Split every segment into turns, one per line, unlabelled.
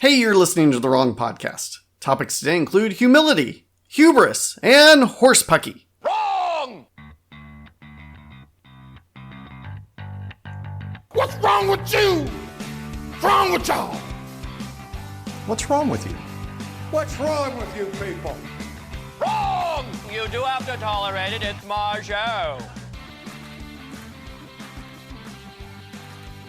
Hey, you're listening to the wrong podcast. Topics today include humility, hubris, and horsepucky.
Wrong! What's wrong with you? What's wrong with y'all?
What's wrong with you?
What's wrong with you people? Wrong! You do have to tolerate it. It's my show.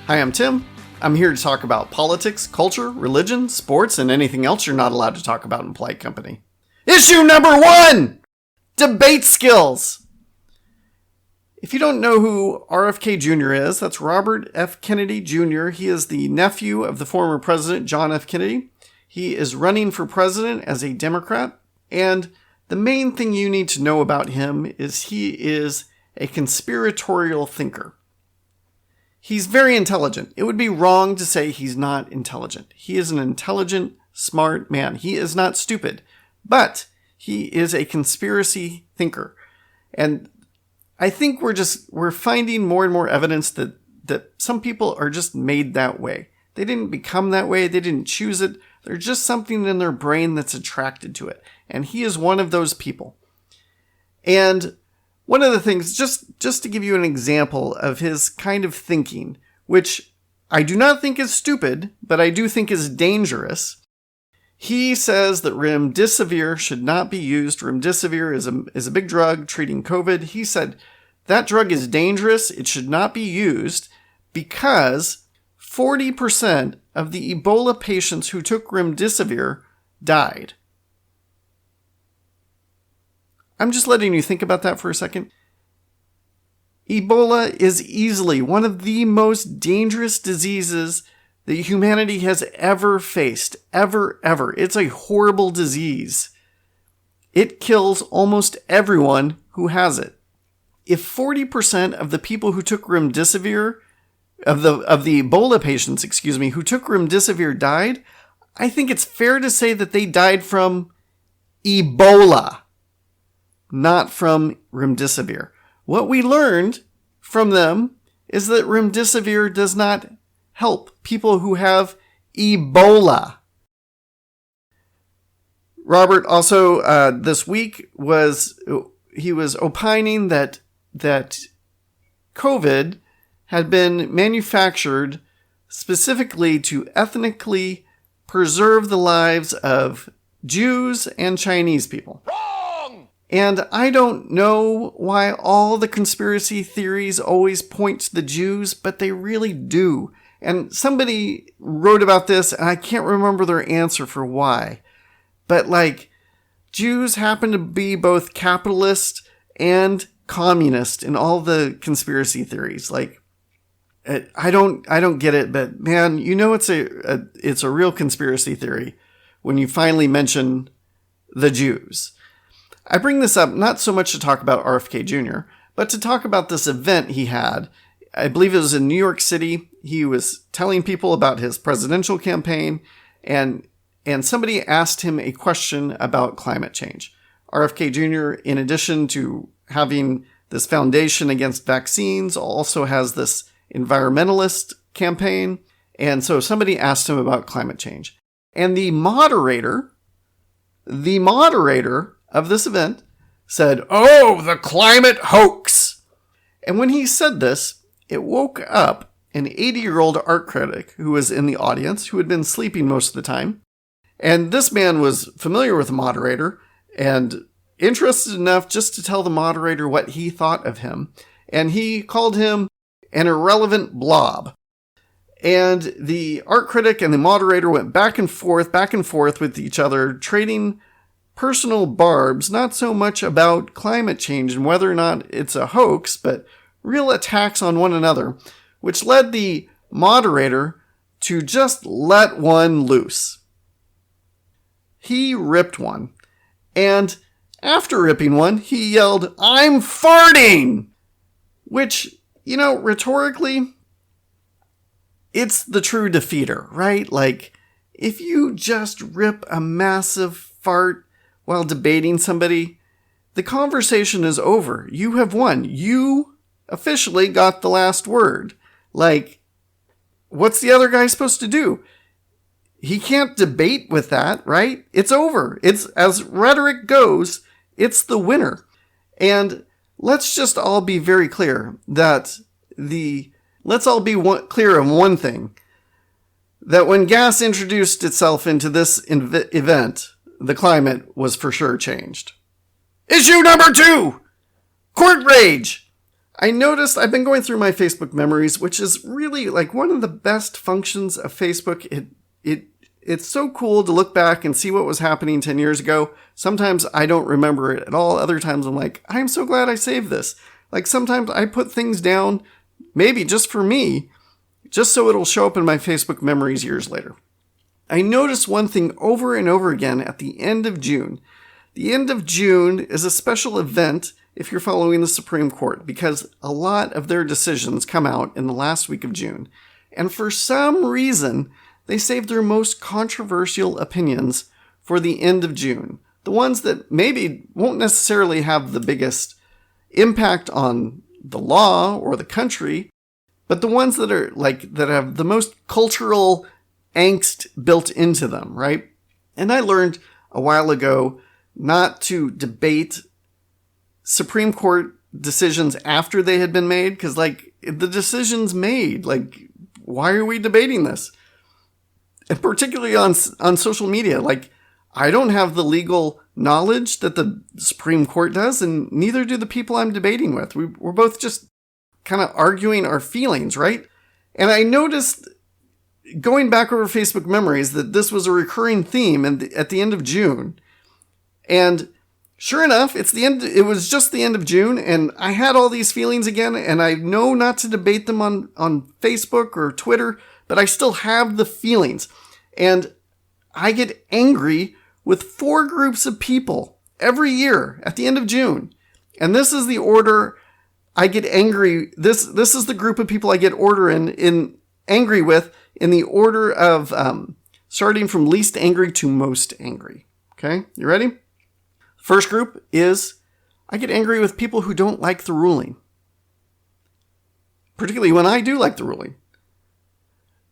Hi, I'm Tim. I'm here to talk about politics, culture, religion, sports, and anything else you're not allowed to talk about in polite company. Issue number 1! Debate skills! If you don't know who RFK Jr. is, that's Robert F. Kennedy Jr. He is the nephew of the former president, John F. Kennedy. He is running for president as a Democrat, and the main thing you need to know about him is he is a conspiratorial thinker. He's very intelligent. It would be wrong to say he's not intelligent. He is an intelligent, smart man. He is not stupid, but he is a conspiracy thinker. And I think we're finding more and more evidence that some people are just made that way. They didn't become that way. They didn't choose it. There's just something in their brain that's attracted to it. And he is one of those people. And one of the things, just to give you an example of his kind of thinking, which I do not think is stupid, but I do think is dangerous. He says that remdesivir should not be used. Remdesivir is a big drug treating COVID. He said that drug is dangerous. It should not be used because 40% of the Ebola patients who took remdesivir died. I'm just letting you think about that for a second. Ebola is easily one of the most dangerous diseases that humanity has ever faced. Ever. It's a horrible disease. It kills almost everyone who has it. If 40% of the people who took remdesivir, of the Ebola patients, who took remdesivir died, I think it's fair to say that they died from Ebola, not from remdesivir. What we learned from them is that remdesivir does not help people who have Ebola. Robert also this week was opining that COVID had been manufactured specifically to ethnically preserve the lives of Jews and Chinese people. And I don't know why all the conspiracy theories always point to the Jews, but they really do. And somebody wrote about this, and I can't remember their answer for why. But Jews happen to be both capitalist and communist in all the conspiracy theories. I don't get it, but man, it's a real conspiracy theory when you finally mention the Jews. I bring this up not so much to talk about RFK Jr., but to talk about this event he had. I believe it was in New York City. He was telling people about his presidential campaign, and somebody asked him a question about climate change. RFK Jr., in addition to having this foundation against vaccines, also has this environmentalist campaign. And so somebody asked him about climate change. And the moderator of this event said, "Oh, the climate hoax." And when he said this, it woke up an 80-year-old art critic who was in the audience, who had been sleeping most of the time. And this man was familiar with the moderator and interested enough just to tell the moderator what he thought of him. And he called him an irrelevant blob. And the art critic and the moderator went back and forth with each other, trading personal barbs, not so much about climate change and whether or not it's a hoax, but real attacks on one another, which led the moderator to just let one loose. He ripped one. And after ripping one, he yelled, "I'm farting!" Which, rhetorically, it's the true defeater, right? If you just rip a massive fart while debating somebody, the conversation is over. You have won. You officially got the last word. What's the other guy supposed to do? he can't debate with that, right? It's over. It's, as rhetoric goes, it's the winner. And let's just all be very clear that let's all be clear on one thing, that when gas introduced itself into this event, the climate was for sure changed. Issue number 2, court rage. I noticed I've been going through my Facebook memories, which is really like one of the best functions of Facebook. It's so cool to look back and see what was happening 10 years ago. Sometimes I don't remember it at all. Other times I'm like, I'm so glad I saved this. Like sometimes I put things down, maybe just for me, just so it'll show up in my Facebook memories years later. I noticed one thing over and over again at the end of June. The end of June is a special event if you're following the Supreme Court, because a lot of their decisions come out in the last week of June. And for some reason, they saved their most controversial opinions for the end of June. The ones that maybe won't necessarily have the biggest impact on the law or the country, but the ones that are that have the most cultural angst built into them, right? And I learned a while ago not to debate Supreme Court decisions after they had been made, because the decision's made. Why are we debating this? And particularly on social media, I don't have the legal knowledge that the Supreme Court does, and neither do the people I'm debating with. We're both just kind of arguing our feelings, right? And I noticed, going back over Facebook memories, that this was a recurring theme at the end of June. And sure enough, it was just the end of June, and I had all these feelings again, and I know not to debate them on Facebook or Twitter, but I still have the feelings. And I get angry with 4 groups of people every year at the end of June. And this is the order I get angry. This is the group of people I get angry with in the order of starting from least angry to most angry. Okay, you ready? First group is I get angry with people who don't like the ruling, particularly when I do like the ruling.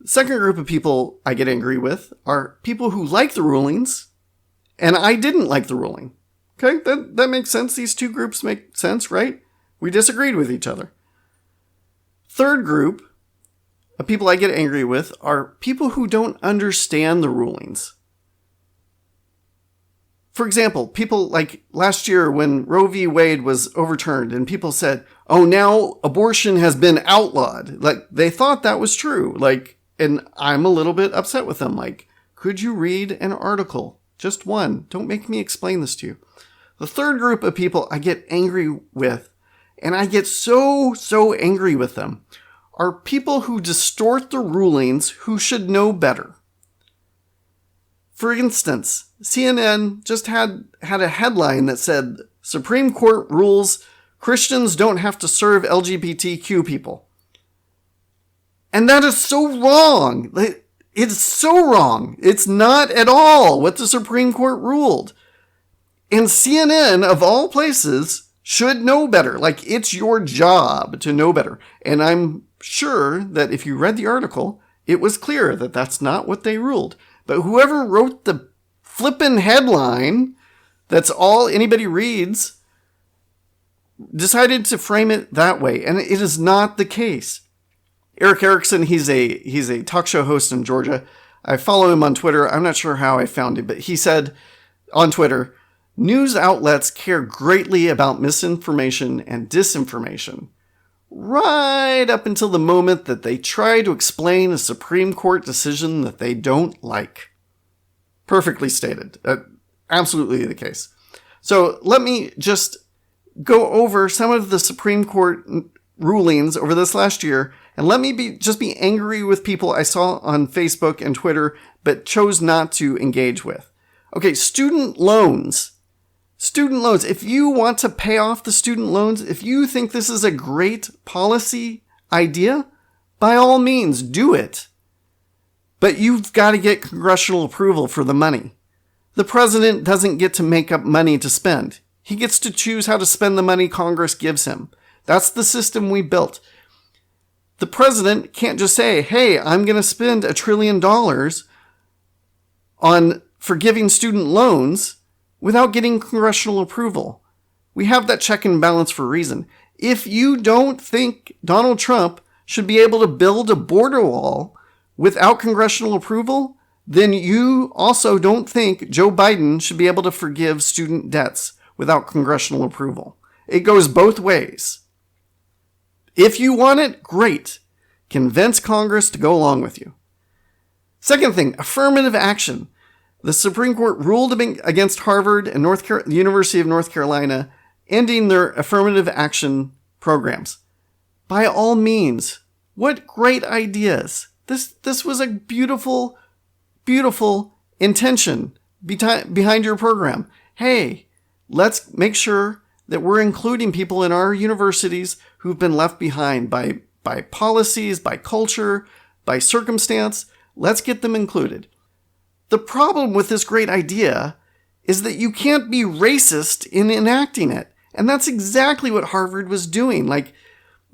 The second group of people I get angry with are people who like the rulings and I didn't like the ruling. Okay, that makes sense. These two groups make sense, right? We disagreed with each other. Third group of people I get angry with are people who don't understand the rulings. For example, people like last year when Roe v. Wade was overturned and people said, oh, now abortion has been outlawed. They thought that was true. And I'm a little bit upset with them. Could you read an article? Just one. Don't make me explain this to you. The third group of people I get angry with, and I get so angry with them, are people who distort the rulings who should know better. For instance, CNN just had a headline that said, Supreme Court rules Christians don't have to serve LGBTQ people. And that is so wrong. It's so wrong. It's not at all what the Supreme Court ruled. And CNN, of all places, should know better. It's your job to know better. And I'm sure that if you read the article, it was clear that that's not what they ruled. But whoever wrote the flippin' headline that's all anybody reads decided to frame it that way. And it is not the case. Eric Erickson, he's a talk show host in Georgia. I follow him on Twitter. I'm not sure how I found him, but he said on Twitter, news outlets care greatly about misinformation and disinformation, right up until the moment that they try to explain a Supreme Court decision that they don't like. Perfectly stated. Absolutely the case. So let me just go over some of the Supreme Court rulings over this last year, and let me be angry with people I saw on Facebook and Twitter, but chose not to engage with. Okay, student loans. Student loans. If you want to pay off the student loans, if you think this is a great policy idea, by all means, do it. But you've got to get congressional approval for the money. The president doesn't get to make up money to spend. He gets to choose how to spend the money Congress gives him. That's the system we built. The president can't just say, hey, I'm going to spend $1 trillion on forgiving student loans without getting congressional approval. We have that check and balance for a reason. If you don't think Donald Trump should be able to build a border wall without congressional approval, then you also don't think Joe Biden should be able to forgive student debts without congressional approval. It goes both ways. If you want it, great. Convince Congress to go along with you. Second thing, affirmative action. The Supreme Court ruled against Harvard and the University of North Carolina, ending their affirmative action programs. By all means, what great ideas. This was a beautiful, beautiful intention behind your program. Hey, let's make sure that we're including people in our universities who've been left behind by policies, by culture, by circumstance. Let's get them included. The problem with this great idea is that you can't be racist in enacting it. And that's exactly what Harvard was doing. Like,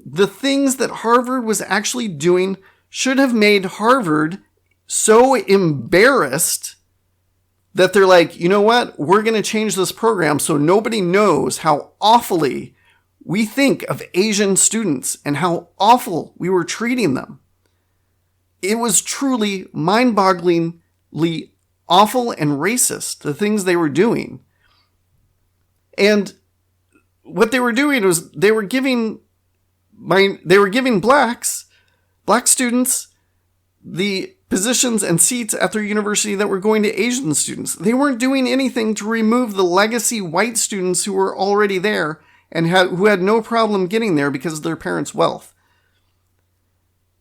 the things that Harvard was actually doing should have made Harvard so embarrassed that they're like, you know what? We're going to change this program so nobody knows how awfully we think of Asian students and how awful we were treating them. It was truly mind-bogglingly awful and racist, the things they were doing. And what they were doing was they were giving black students the positions and seats at their university that were going to Asian students. They weren't doing anything to remove the legacy white students who were already there and who had no problem getting there because of their parents' wealth.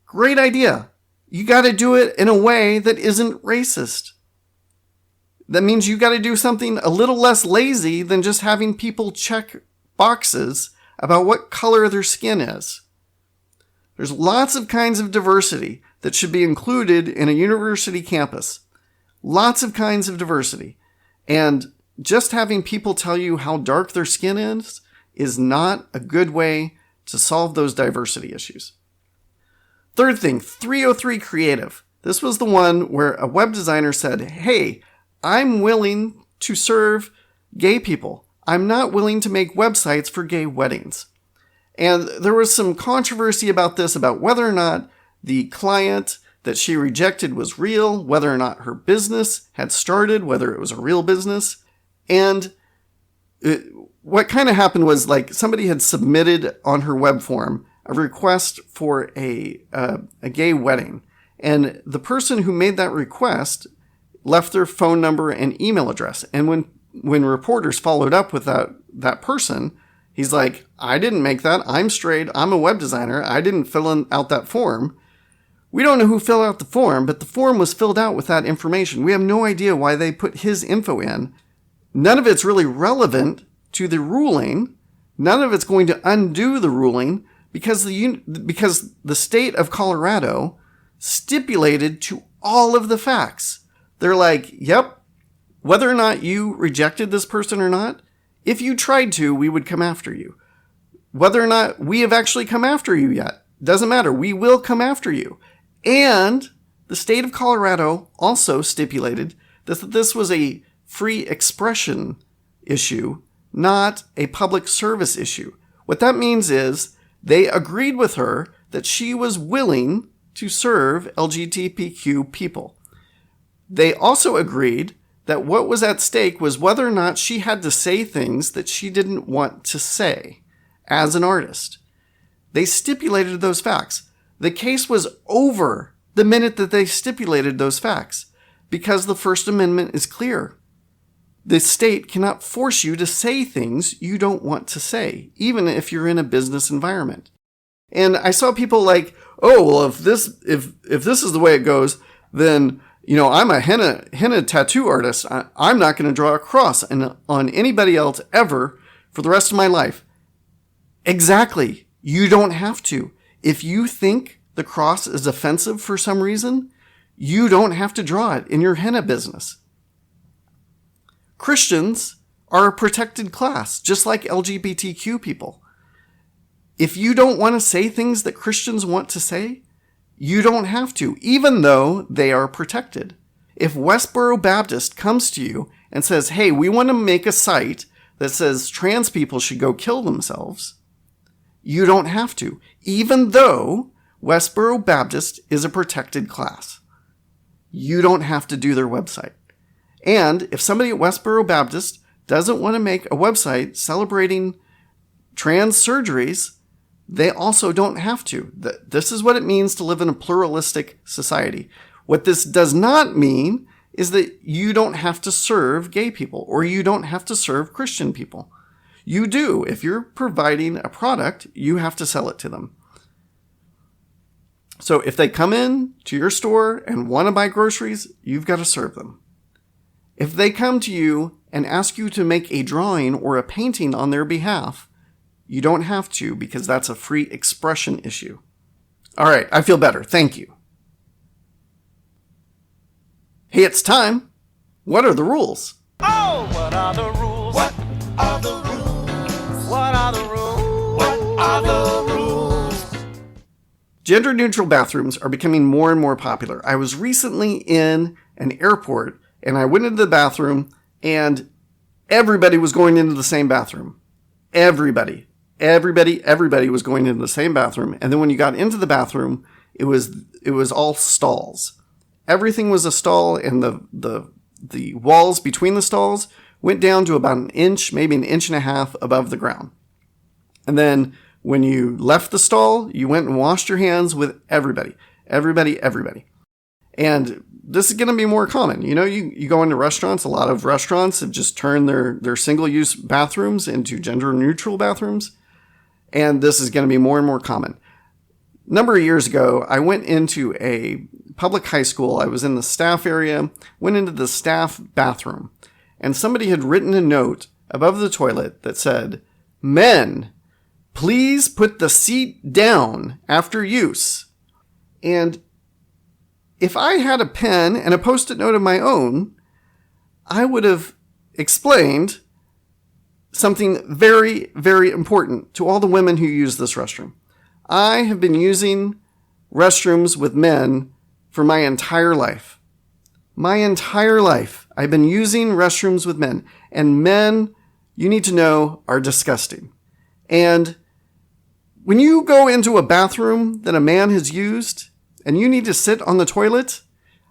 Great idea. You got to do it in a way that isn't racist. That means you got to do something a little less lazy than just having people check boxes about what color their skin is. There's lots of kinds of diversity that should be included in a university campus. Lots of kinds of diversity. And just having people tell you how dark their skin is not a good way to solve those diversity issues. Third thing, 303 Creative. This was the one where a web designer said, hey, I'm willing to serve gay people. I'm not willing to make websites for gay weddings. And there was some controversy about this, about whether or not the client that she rejected was real, whether or not her business had started, whether it was a real business. And what kind of happened was, like, somebody had submitted on her web form a request for a gay wedding. And the person who made that request left their phone number and email address. And when reporters followed up with that person, he's like, I didn't make that. I'm straight. I'm a web designer. I didn't fill out that form. We don't know who filled out the form, but the form was filled out with that information. We have no idea why they put his info in. None of it's really relevant to the ruling. None of it's going to undo the ruling because the state of Colorado stipulated to all of the facts. They're like, yep, whether or not you rejected this person or not, if you tried to, we would come after you. Whether or not we have actually come after you yet, doesn't matter. We will come after you. And the state of Colorado also stipulated that this was a free expression issue, not a public service issue. What that means is they agreed with her that she was willing to serve LGBTQ people. They also agreed that what was at stake was whether or not she had to say things that she didn't want to say as an artist. They stipulated those facts. The case was over the minute that they stipulated those facts because the First Amendment is clear. The state cannot force you to say things you don't want to say, even if you're in a business environment. And I saw people like, oh, well, if this is the way it goes, then, you know, I'm a henna tattoo artist. I'm not going to draw a cross on anybody else ever for the rest of my life. Exactly. You don't have to. If you think the cross is offensive for some reason, you don't have to draw it in your henna business. Christians are a protected class, just like LGBTQ people. If you don't want to say things that Christians want to say, you don't have to, even though they are protected. If Westboro Baptist comes to you and says, hey, we want to make a site that says trans people should go kill themselves, you don't have to, even though Westboro Baptist is a protected class. You don't have to do their website. And if somebody at Westboro Baptist doesn't want to make a website celebrating trans surgeries, they also don't have to. This is what it means to live in a pluralistic society. What this does not mean is that you don't have to serve gay people or you don't have to serve Christian people. You do. If you're providing a product, you have to sell it to them. So if they come in to your store and want to buy groceries, you've got to serve them. If they come to you and ask you to make a drawing or a painting on their behalf, you don't have to because that's a free expression issue. All right, I feel better. Thank you. Hey, it's time. What are the rules?
Oh, what are the rules? What are the rules? What are the rules? What are the rules?
Gender-neutral bathrooms are becoming more and more popular. I was recently in an airport and I went into the bathroom and everybody was going into the same bathroom. Everybody was going into the same bathroom. And then when you got into the bathroom, it was all stalls. Everything was a stall, and the walls between the stalls went down to about an inch, maybe an inch and a half above the ground. And then when you left the stall, you went and washed your hands with everybody. And this is going to be more common. You know, you go into restaurants, a lot of restaurants have just turned their single-use bathrooms into gender-neutral bathrooms. And this is going to be more and more common. A number of years ago, I went into a public high school. I was in the staff area, went into the staff bathroom, and somebody had written a note above the toilet that said, "Men, please put the seat down after use." And if I had a pen and a Post-it note of my own, I would have explained something very, very important to all the women who use this restroom. I have been using restrooms with men for my entire life. My entire life, I've been using restrooms with men. And men, you need to know, are disgusting. And when you go into a bathroom that a man has used and you need to sit on the toilet,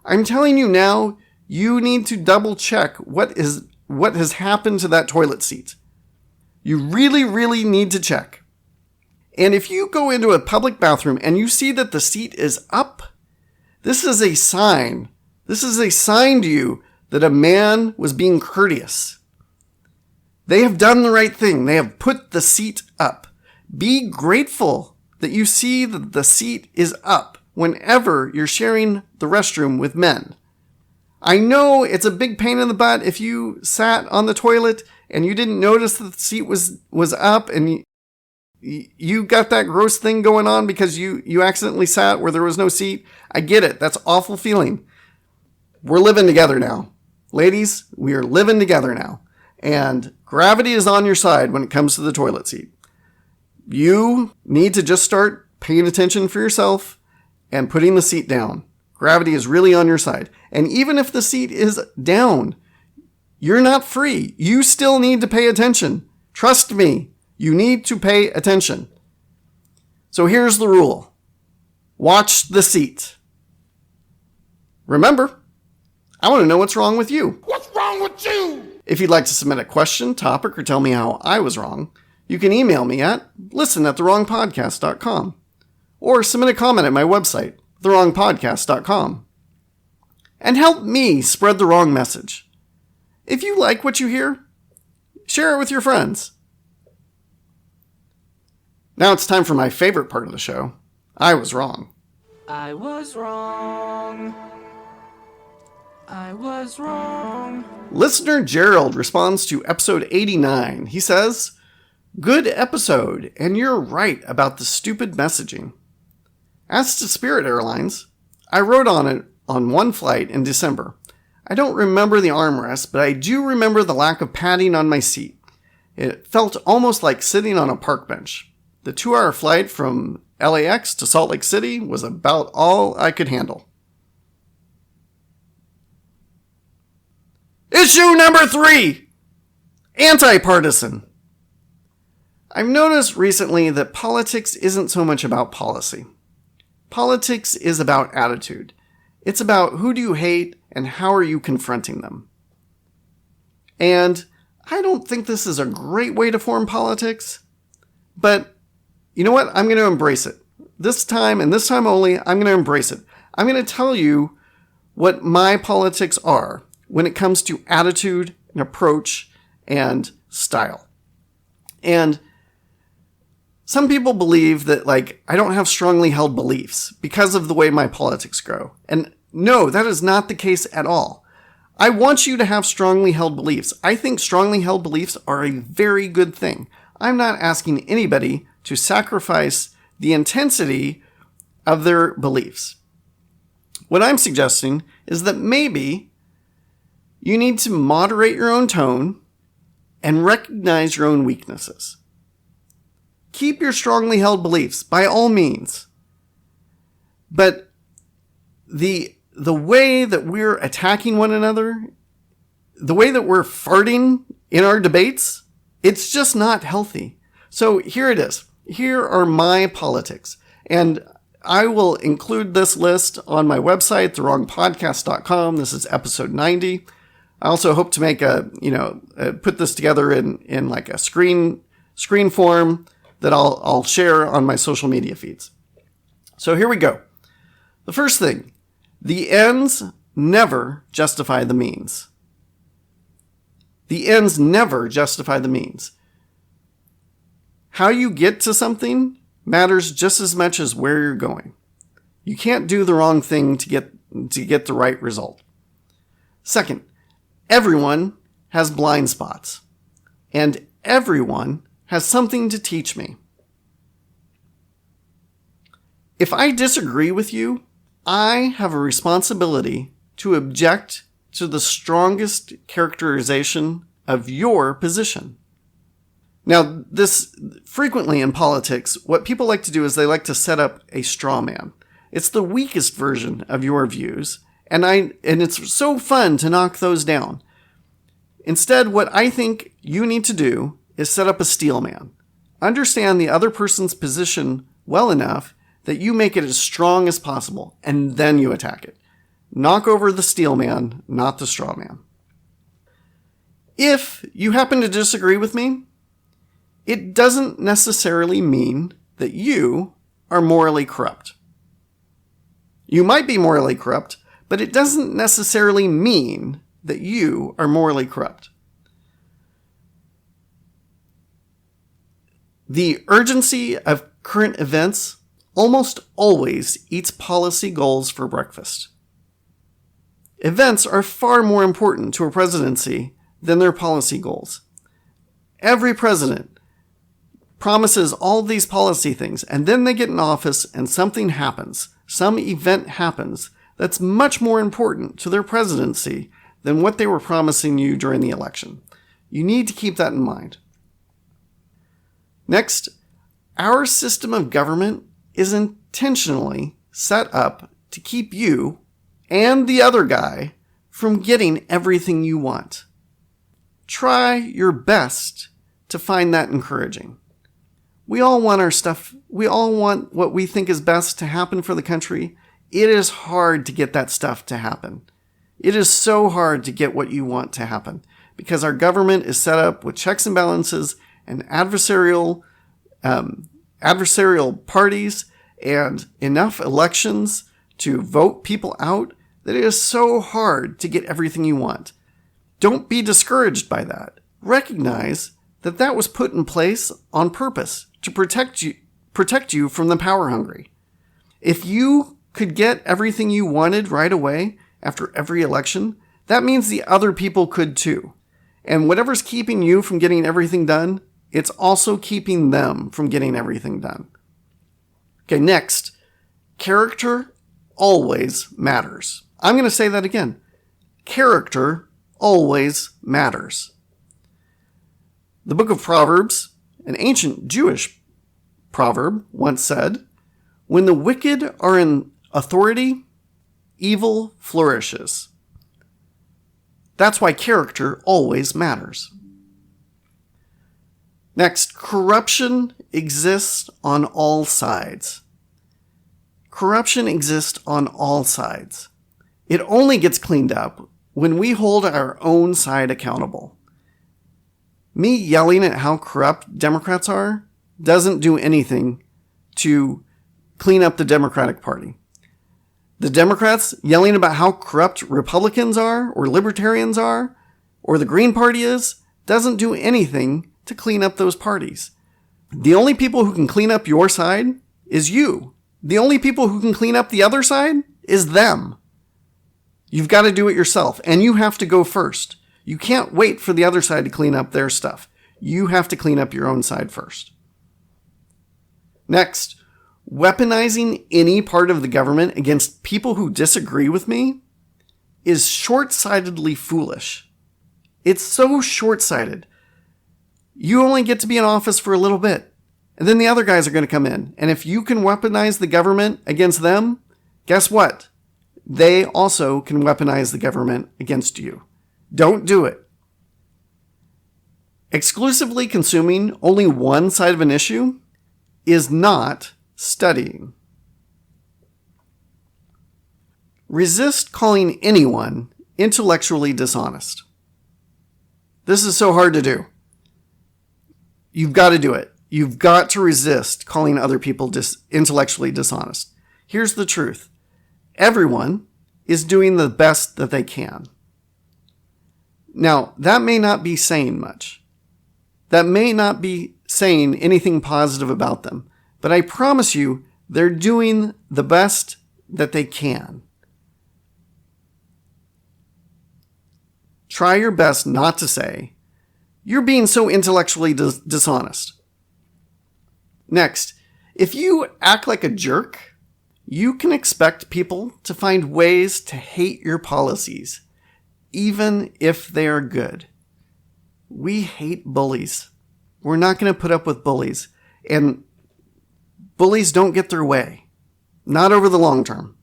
I'm telling you now, you need to double check what has happened to that toilet seat. You really, really need to check. And if you go into a public bathroom and you see that the seat is up, this is a sign. This is a sign to you that a man was being courteous. They have done the right thing. They have put the seat up. Be grateful that you see that the seat is up whenever you're sharing the restroom with men. I know it's a big pain in the butt if you sat on the toilet and you didn't notice that the seat was up and you got that gross thing going on because you accidentally sat where there was no seat. I get it. That's an awful feeling. We're living together now. Ladies, we are living together now. And gravity is on your side when it comes to the toilet seat. You need to just start paying attention for yourself and putting the seat down. Gravity is really on your side. And even if the seat is down, you're not free. You still need to pay attention. Trust me, you need to pay attention. So here's the rule. Watch the seat. Remember, I want to know what's wrong with you.
What's wrong with you?
If you'd like to submit a question, topic, or tell me how I was wrong, you can email me at listen@therewrongpodcast.com or submit a comment at my website, therewrongpodcast.com. And help me spread the wrong message. If you like what you hear, share it with your friends. Now it's time for my favorite part of the show. I was wrong.
I was wrong. I was wrong.
Listener Gerald responds to episode 89. He says, "Good episode, and you're right about the stupid messaging. As to Spirit Airlines, I rode on it on one flight in December. I don't remember the armrest, but I do remember the lack of padding on my seat. It felt almost like sitting on a park bench. The 2-hour flight from LAX to Salt Lake City was about all I could handle." Issue number 3. Anti-Partisan. I've noticed recently that politics isn't so much about policy. Politics is about attitude. It's about who do you hate and how are you confronting them. And I don't think this is a great way to form politics, but you know what? I'm going to embrace it. This time and this time only, I'm going to embrace it. I'm going to tell you what my politics are when it comes to attitude and approach and style. And some people believe that, I don't have strongly held beliefs because of the way my politics grow. And no, that is not the case at all. I want you to have strongly held beliefs. I think strongly held beliefs are a very good thing. I'm not asking anybody to sacrifice the intensity of their beliefs. What I'm suggesting is that maybe you need to moderate your own tone and recognize your own weaknesses. Keep your strongly held beliefs, by all means. But the way that we're attacking one another, the way that we're farting in our debates, it's just not healthy. So here it is. Here are my politics. And I will include this list on my website, thewrongpodcast.com. This is episode 90. I also hope to make put this together in like a screen form that I'll share on my social media feeds. So here we go. The first thing, the ends never justify the means. The ends never justify the means. How you get to something matters just as much as where you're going. You can't do the wrong thing to get the right result. Second, everyone has blind spots, and everyone has something to teach me. If I disagree with you, I have a responsibility to object to the strongest characterization of your position. Now, this frequently in politics, what people like to do is they like to set up a straw man. It's the weakest version of your views, and it's so fun to knock those down. Instead, what I think you need to do is set up a steel man. Understand the other person's position well enough that you make it as strong as possible, and then you attack it. Knock over the steel man, not the straw man. If you happen to disagree with me, it doesn't necessarily mean that you are morally corrupt. You might be morally corrupt, but it doesn't necessarily mean that you are morally corrupt. The urgency of current events almost always eats policy goals for breakfast. Events are far more important to a presidency than their policy goals. Every president promises all these policy things, and then they get in office and something happens. Some event happens that's much more important to their presidency than what they were promising you during the election. You need to keep that in mind. Next, our system of government is intentionally set up to keep you and the other guy from getting everything you want. Try your best to find that encouraging. We all want our stuff. We all want what we think is best to happen for the country. It is hard to get that stuff to happen. It is so hard to get what you want to happen because our government is set up with checks and balances and adversarial parties and enough elections to vote people out that it is so hard to get everything you want. Don't be discouraged by that. Recognize that that was put in place on purpose to protect you from the power hungry. If you could get everything you wanted right away after every election, that means the other people could too. And whatever's keeping you from getting everything done, it's also keeping them from getting everything done. Okay, next, character always matters. I'm going to say that again. Character always matters. The book of Proverbs, an ancient Jewish proverb, once said, "When the wicked are in authority, evil flourishes." That's why character always matters. Next, corruption exists on all sides. Corruption exists on all sides. It only gets cleaned up when we hold our own side accountable. Me yelling at how corrupt Democrats are doesn't do anything to clean up the Democratic Party. The Democrats yelling about how corrupt Republicans are, or Libertarians are, or the Green Party is, doesn't do anything to clean up those parties. The only people who can clean up your side is you. The only people who can clean up the other side is them. You've got to do it yourself, and you have to go first. You can't wait for the other side to clean up their stuff. You have to clean up your own side first. Next, weaponizing any part of the government against people who disagree with me is short-sightedly foolish. It's so short-sighted. You only get to be in office for a little bit, and then the other guys are going to come in. And if you can weaponize the government against them, guess what? They also can weaponize the government against you. Don't do it. Exclusively consuming only one side of an issue is not studying. Resist calling anyone intellectually dishonest. This is so hard to do. You've got to do it. You've got to resist calling other people intellectually dishonest. Here's the truth. Everyone is doing the best that they can. Now, that may not be saying much. That may not be saying anything positive about them. But I promise you, they're doing the best that they can. Try your best not to say, "You're being so intellectually dishonest." Next, if you act like a jerk, you can expect people to find ways to hate your policies, even if they are good. We hate bullies. We're not going to put up with bullies. And bullies don't get their way. Not over the long term.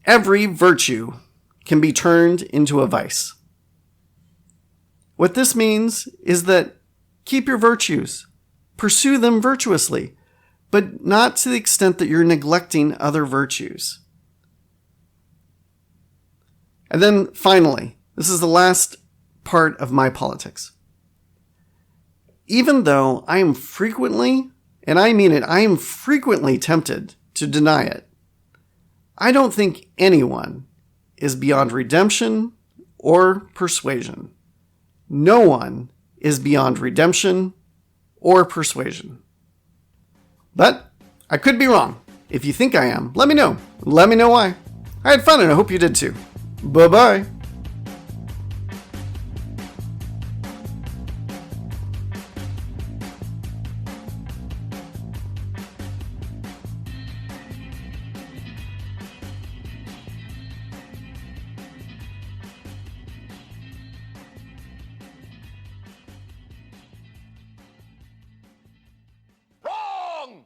Every virtue can be turned into a vice. What this means is that keep your virtues. Pursue them virtuously, but not to the extent that you're neglecting other virtues. And then finally, this is the last part of my politics. Even though I am frequently, and I mean it, I am frequently tempted to deny it, I don't think anyone is beyond redemption or persuasion. No one is beyond redemption or persuasion. But I could be wrong. If you think I am, let me know. Let me know why. I had fun and I hope you did too. Bye-bye.